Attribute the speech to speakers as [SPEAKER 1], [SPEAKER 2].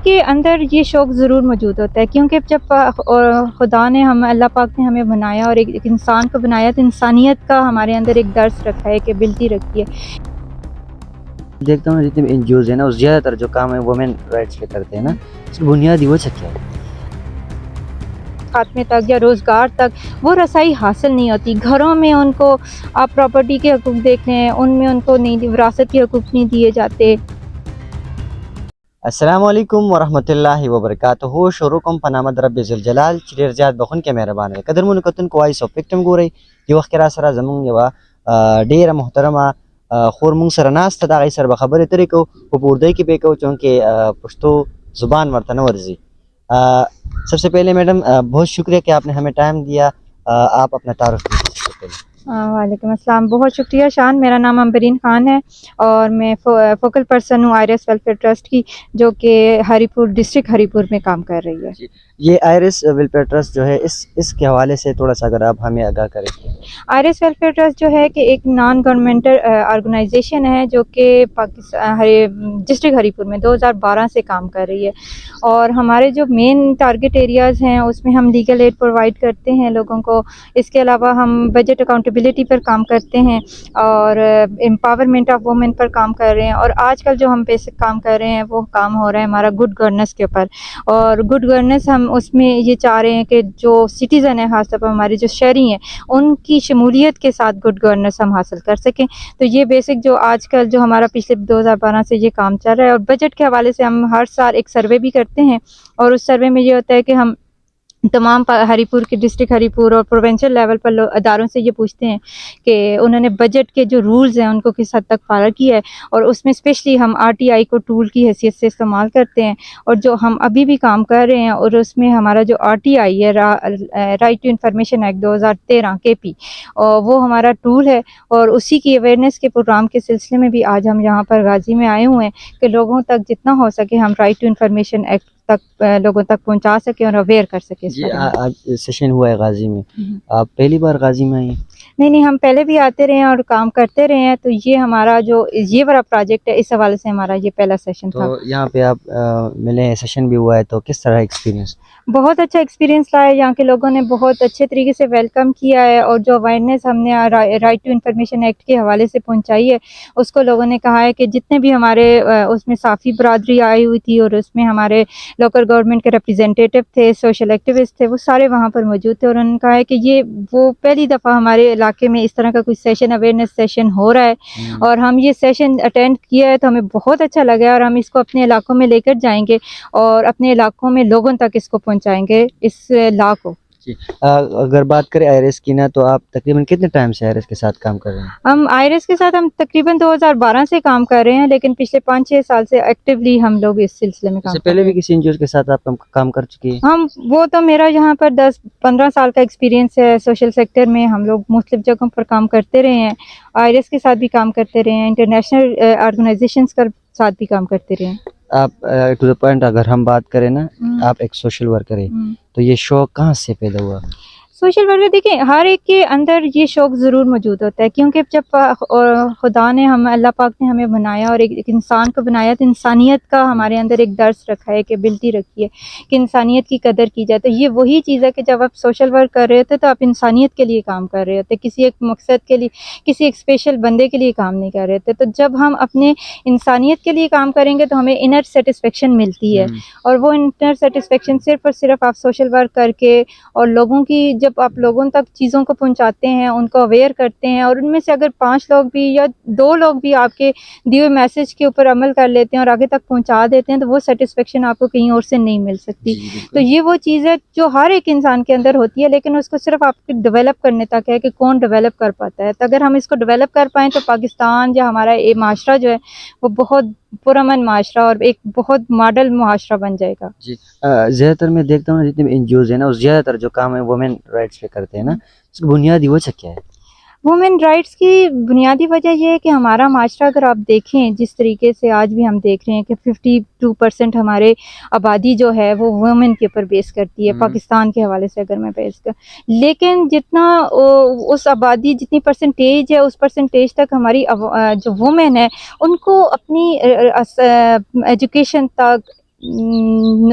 [SPEAKER 1] کے اندر یہ شوق ضرور موجود ہوتا ہے، کیونکہ جب خدا نے اللہ پاک نے ہمیں بنایا اور ایک انسان کو بنایا تو انسانیت کا ہمارے اندر ایک درس رکھا ہے، کیپبلٹی رکھی ہے۔
[SPEAKER 2] دیکھتا ہوں جتنے بھی این جی اوز ہیں نا، اس زیادہ تر جو کام ہے وومن رائٹس پہ کرتے ہیں نا، اس کی بنیادی وجہ کیا ہے؟
[SPEAKER 1] خاتمے تک یا روزگار تک وہ رسائی حاصل نہیں ہوتی۔ گھروں میں ان کو آپ پراپرٹی کے حقوق دیکھ لیں، ان میں ان کو نہیں، وراثت کے حقوق نہیں دیے جاتے۔
[SPEAKER 2] السلام علیکم ورحمۃ اللہ وبرکاتہ۔ شروع کوم په نامه د رب ذوالجلال چې ډېر زیات بخښونکی مهربان دی۔ قدرمنو کتونکو وایس آف وکټم ګورئ، دې وخت کې را سره زموږ یوه ډېره محترمه خور موږ سره ناسته ده، هغې سره به خبرې اترې کوو، خو په اردو کې به یې کوو چونکې پښتو زبان ورته نه ورځي۔ سب سے پہلے میڈم بہت شکریہ کہ آپ نے ہمیں ٹائم دیا، آپ اپنا تعارف دیجیے سب سے پہلے۔
[SPEAKER 1] وعلیکم السلام، بہت شکریہ شان۔ میرا نام امبرین خان ہے اور میں فوکل پرسن ہوں آئرس ویلفیئر ٹرسٹ کی، جو کہ ہری پور ڈسٹرکٹ ہری پور میں کام کر رہی ہے۔
[SPEAKER 2] یہ آئرس ویلفیئر ٹرسٹ جو ہے اس کے حوالے سے تھوڑا سا اگر آپ ہمیں آگاہ کریں۔
[SPEAKER 1] آئرس ویلفیئر ٹرسٹ جو ہے کہ ایک نان گورنمنٹل آرگنائزیشن ہے، جو کہ ڈسٹرکٹ ہری پور میں 2012 سے کام کر رہی ہے، اور ہمارے جو مین ٹارگٹ ایریاز ہیں اس میں ہم لیگل ایڈ پرووائڈ کرتے ہیں لوگوں کو۔ اس کے علاوہ ہم بجٹ اکاؤنٹیبلٹی پر کام کرتے ہیں اور امپاورمنٹ آف وومن پر کام کر رہے ہیں، اور آج کل جو ہم بیسک کام کر رہے ہیں وہ کام ہو رہا ہے ہمارا گڈ گورننس کے اوپر۔ اور گڈ گورننس ہم اس میں یہ چاہ رہے ہیں کہ جو سٹیزن ہیں، خاص طور پر ہمارے جو شہری ہیں، ان کی شمولیت کے ساتھ گڈ گورننس ہم حاصل کر سکیں۔ تو یہ بیسک جو آج کل جو ہمارا پچھلے 2012 سے یہ کام چل رہا ہے، اور بجٹ کے حوالے سے ہم ہر سال ایک سروے بھی کرتے ہیں، اور اس سروے میں یہ ہوتا ہے کہ ہم تمام ہری پور کے ڈسٹرکٹ ہری پور اور پروونشل لیول پر اداروں سے یہ پوچھتے ہیں کہ انہوں نے بجٹ کے جو رولز ہیں ان کو کس حد تک فالو کیا ہے، اور اس میں اسپیشلی ہم آر ٹی آئی کو ٹول کی حیثیت سے استعمال کرتے ہیں۔ اور جو ہم ابھی بھی کام کر رہے ہیں، اور اس میں ہمارا جو آر ٹی آئی ہے، رائٹ ٹو انفارمیشن ایکٹ 2013 کے پی، وہ ہمارا ٹول ہے، اور اسی کی اویئرنیس کے پروگرام کے سلسلے میں بھی آج ہم یہاں پر غازی میں آئے ہوئے ہیں کہ لوگوں تک جتنا ہو سکے ہم رائٹ ٹو انفارمیشن ایکٹ تک لوگوں تک پہنچا سکیں اور اویئر کر سکیں۔
[SPEAKER 2] جی آج سیشن ہوا ہے غازی میں، آپ پہلی بار غازی میں آئی ہیں؟
[SPEAKER 1] نہیں، ہم پہلے بھی آتے رہے ہیں اور کام کرتے رہے ہیں، تو یہ ہمارا جو یہ بڑا پروجیکٹ ہے، اس حوالے سے ہمارا یہ پہلا سیشن تھا۔
[SPEAKER 2] تو یہاں پہ آپ ملے، سیشن بھی ہوا ہے، تو کس طرح ایکسپیرینس؟
[SPEAKER 1] بہت اچھا ایکسپیرینس رہا ہے، یہاں کے لوگوں نے بہت اچھے طریقے سے ویلکم کیا ہے، اور جو اویئرنیس ہم نے رائٹ ٹو انفارمیشن ایکٹ کے حوالے سے پہنچائی ہے، اس کو لوگوں نے کہا ہے کہ جتنے بھی ہمارے اس میں صافی برادری آئی ہوئی تھی، اور اس میں ہمارے لوکل گورنمنٹ کے ریپریزنٹیٹیو تھے، سوشل ایکٹیوسٹ تھے، وہ سارے وہاں پر موجود تھے، اور انہوں نے کہا ہے کہ یہ وہ پہلی دفعہ ہمارے علاقے میں اس طرح کا کوئی سیشن، اویئرنیس سیشن ہو رہا ہے، اور ہم یہ سیشن اٹینڈ کیا ہے تو ہمیں بہت اچھا لگا ہے، اور ہم اس کو اپنے علاقوں میں لے کر جائیں گے اور اپنے علاقوں میں لوگوں تک اس کو پہنچائیں گے، اس لا کو۔
[SPEAKER 2] اگر بات کریں آئرس کی نا، تو آپ تقریباً کتنے ٹائم سے آئرس کے ساتھ کام کر رہے ہیں؟
[SPEAKER 1] ہم آئرس کے ساتھ تقریباً 2012 سے کام کر رہے ہیں، لیکن پچھلے 5-6 سال سے ایکٹیولی ہم لوگ اس سلسلے میں کام کر رہے ہیں۔
[SPEAKER 2] پہلے بھی کسی این جی اوز کے ساتھ آپ کام کر چکی ہیں؟
[SPEAKER 1] ہم وہ تو میرا یہاں پر 10-15 سال کا ایکسپیرینس ہے سوشل سیکٹر میں، ہم لوگ مختلف جگہوں پر کام کرتے رہے ہیں، آئرس کے ساتھ بھی کام کرتے رہے ہیں، انٹرنیشنل آرگنائزیشنز کے ساتھ بھی کام کرتے رہے ہیں۔
[SPEAKER 2] آپ ٹو دا پوائنٹ اگر ہم بات کریں نا، آپ ایک سوشل ورکر ہیں، تو یہ شوق کہاں سے پیدا ہوا؟
[SPEAKER 1] سوشل ورکر دیکھیں، ہر ایک کے اندر یہ شوق ضرور موجود ہوتا ہے، کیونکہ جب خدا نے اللہ پاک نے ہمیں بنایا اور ایک انسان کو بنایا تو انسانیت کا ہمارے اندر ایک درس رکھا ہے، کیپبلٹی رکھی ہے کہ انسانیت کی قدر کی جائے۔ تو یہ وہی چیز ہے کہ جب آپ سوشل ورک کر رہے ہوتے تو آپ انسانیت کے لیے کام کر رہے ہوتے، کسی ایک مقصد کے لیے، کسی ایک اسپیشل بندے کے لیے کام نہیں کر رہے ہوتے۔ تو جب ہم اپنے انسانیت کے لیے کام کریں گے تو ہمیں انر سیٹسفیکشن ملتی ہے، اور وہ انر سیٹسفیکشن صرف اور صرف آپ سوشل ورک کر کے، اور لوگوں کی جب آپ لوگوں تک چیزوں کو پہنچاتے ہیں، ان کو اویئر کرتے ہیں، اور ان میں سے اگر 5 لوگ بھی یا 2 لوگ بھی آپ کے دیے ہوئے میسج کے اوپر عمل کر لیتے ہیں اور آگے تک پہنچا دیتے ہیں، تو وہ سیٹسفیکشن آپ کو کہیں اور سے نہیں مل سکتی۔ تو یہ وہ چیز ہے جو ہر ایک انسان کے اندر ہوتی ہے، لیکن اس کو صرف آپ کے ڈیولپ کرنے تک ہے کہ کون ڈیولپ کر پاتا ہے۔ تو اگر ہم اس کو ڈیولپ کر پائیں تو پاکستان یا ہمارا یہ معاشرہ جو ہے وہ بہت پرامن معاشرہ اور ایک بہت ماڈل معاشرہ بن جائے گا۔
[SPEAKER 2] جی زیادہ تر میں دیکھتا ہوں جتنے بھی این جی اوز ہیں نا، اس زیادہ تر جو کام ہے وومن رائٹس پہ کرتے ہیں نا، اس کی بنیادی وجہ کیا ہے؟
[SPEAKER 1] وومن رائٹس کی بنیادی وجہ یہ ہے کہ ہمارا معاشرہ اگر آپ دیکھیں جس طریقے سے آج بھی ہم دیکھ رہے ہیں کہ 52% ہمارے آبادی جو ہے وہ وومن کے اوپر بیس کرتی ہے، پاکستان کے حوالے سے اگر میں بیس کر، لیکن جتنا اس آبادی جتنی پرسنٹیج ہے اس پرسنٹیج تک ہماری جو وومن ہے ان کو اپنی ایجوکیشن تک،